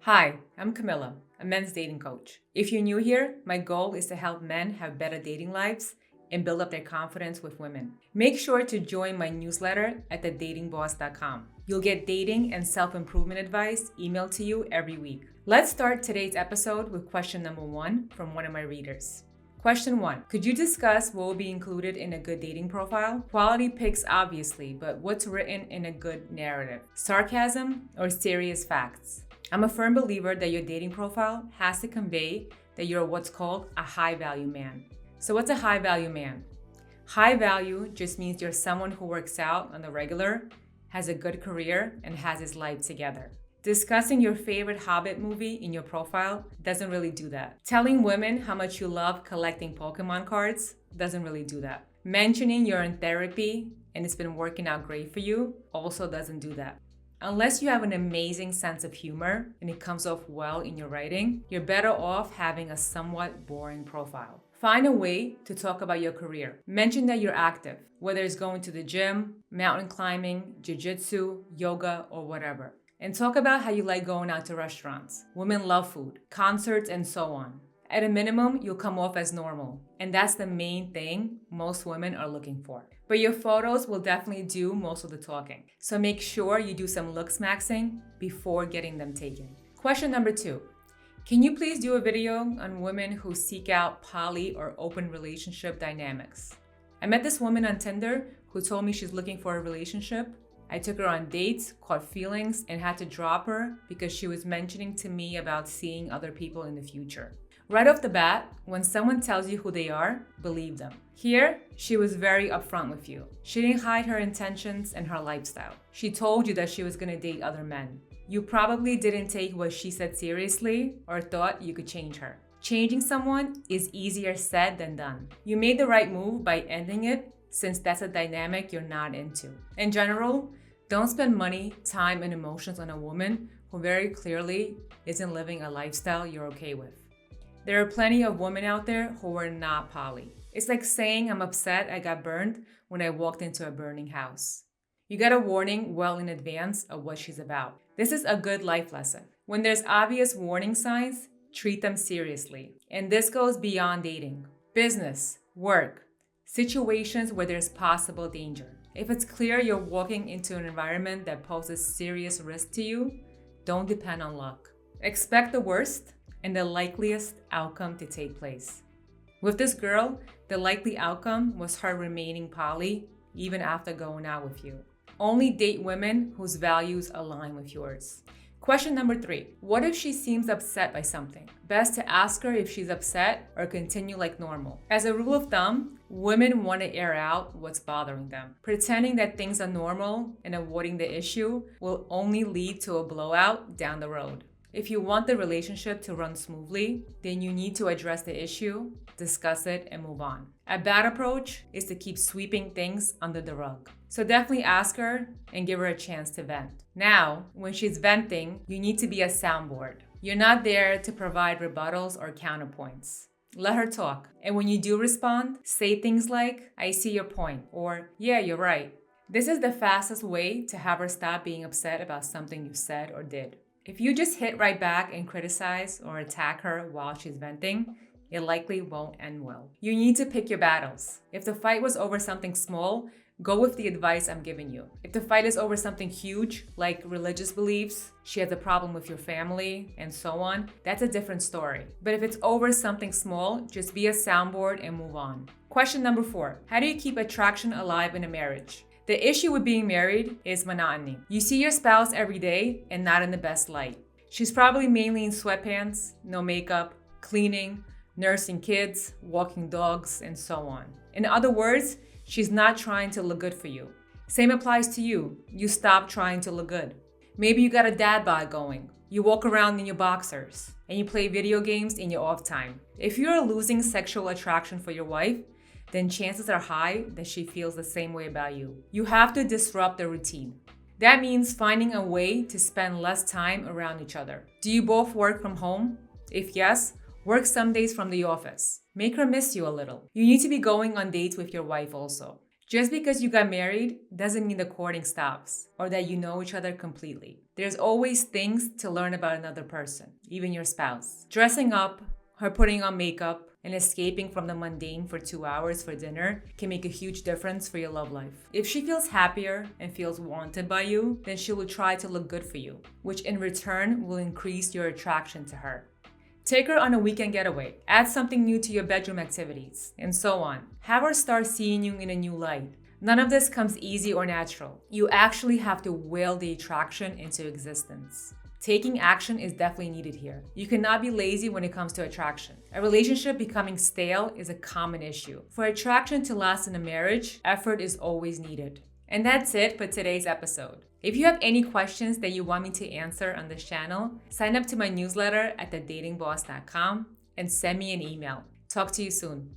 Hi, I'm Camilla, a men's dating coach. If you're new here, my goal is to help men have better dating lives and build up their confidence with women. Make sure to join my newsletter at thedatingboss.com. You'll get dating and self-improvement advice emailed to you every week. Let's start today's episode with question number 1 from one of my readers. Question 1. Could you discuss what will be included in a good dating profile? Quality pics, obviously, but what's written in a good narrative? Sarcasm or serious facts? I'm a firm believer that your dating profile has to convey that you're what's called a high-value man. So what's a high-value man? High value just means you're someone who works out on the regular, has a good career, and has his life together. Discussing your favorite Hobbit movie in your profile doesn't really do that. Telling women how much you love collecting Pokemon cards doesn't really do that. Mentioning you're in therapy and it's been working out great for you also doesn't do that. Unless you have an amazing sense of humor and it comes off well in your writing, you're better off having a somewhat boring profile. Find a way to talk about your career. Mention that you're active, whether it's going to the gym, mountain climbing, jiu-jitsu, yoga, or whatever. And talk about how you like going out to restaurants. Women love food, concerts, and so on. At a minimum, you'll come off as normal. And that's the main thing most women are looking for. But your photos will definitely do most of the talking. So make sure you do some looks maxing before getting them taken. Question number 2. Can you please do a video on women who seek out poly or open relationship dynamics? I met this woman on Tinder who told me she's looking for a relationship. I took her on dates, caught feelings, and had to drop her because she was mentioning to me about seeing other people in the future. Right off the bat, when someone tells you who they are, believe them. Here, she was very upfront with you. She didn't hide her intentions and her lifestyle. She told you that she was going to date other men. You probably didn't take what she said seriously or thought you could change her. Changing someone is easier said than done. You made the right move by ending it, since that's a dynamic you're not into. In general, don't spend money, time, and emotions on a woman who very clearly isn't living a lifestyle you're okay with. There are plenty of women out there who are not poly. It's like saying I'm upset I got burned when I walked into a burning house. You got a warning well in advance of what she's about. This is a good life lesson. When there's obvious warning signs, treat them seriously. And this goes beyond dating. Business, work, situations where there's possible danger. If it's clear you're walking into an environment that poses serious risk to you, don't depend on luck. Expect the worst and the likeliest outcome to take place. With this girl, the likely outcome was her remaining poly even after going out with you. Only date women whose values align with yours. Question number 3. What if she seems upset by something? Best to ask her if she's upset or continue like normal. As a rule of thumb, women want to air out what's bothering them. Pretending that things are normal and avoiding the issue will only lead to a blowout down the road. If you want the relationship to run smoothly, then you need to address the issue, discuss it, and move on. A bad approach is to keep sweeping things under the rug. So definitely ask her and give her a chance to vent. Now, when she's venting, you need to be a soundboard. You're not there to provide rebuttals or counterpoints. Let her talk. And when you do respond, say things like, "I see your point," or "Yeah, you're right." This is the fastest way to have her stop being upset about something you said or did. If you just hit right back and criticize or attack her while she's venting, it likely won't end well. You need to pick your battles. If the fight was over something small, go with the advice I'm giving you. If the fight is over something huge, like religious beliefs, she has a problem with your family, and so on, that's a different story. But if it's over something small, just be a soundboard and move on. Question number 4. How do you keep attraction alive in a marriage? The issue with being married is monotony. You see your spouse every day and not in the best light. She's probably mainly in sweatpants, no makeup, cleaning, nursing kids, walking dogs, and so on. In other words, she's not trying to look good for you. Same applies to you. You stop trying to look good. Maybe you got a dad bod going. You walk around in your boxers and you play video games in your off time. If you're losing sexual attraction for your wife, then chances are high that she feels the same way about you. You have to disrupt the routine. That means finding a way to spend less time around each other. Do you both work from home? If yes, work some days from the office. Make her miss you a little. You need to be going on dates with your wife also. Just because you got married doesn't mean the courting stops or that you know each other completely. There's always things to learn about another person, even your spouse. Dressing up, her putting on makeup, and escaping from the mundane for 2 hours for dinner can make a huge difference for your love life. If she feels happier and feels wanted by you, then she will try to look good for you, which in return will increase your attraction to her. Take her on a weekend getaway, add something new to your bedroom activities, and so on. Have her start seeing you in a new light. None of this comes easy or natural. You actually have to will the attraction into existence. Taking action is definitely needed here. You cannot be lazy when it comes to attraction. A relationship becoming stale is a common issue. For attraction to last in a marriage, effort is always needed. And that's it for today's episode. If you have any questions that you want me to answer on this channel, sign up to my newsletter at thedatingboss.com and send me an email. Talk to you soon.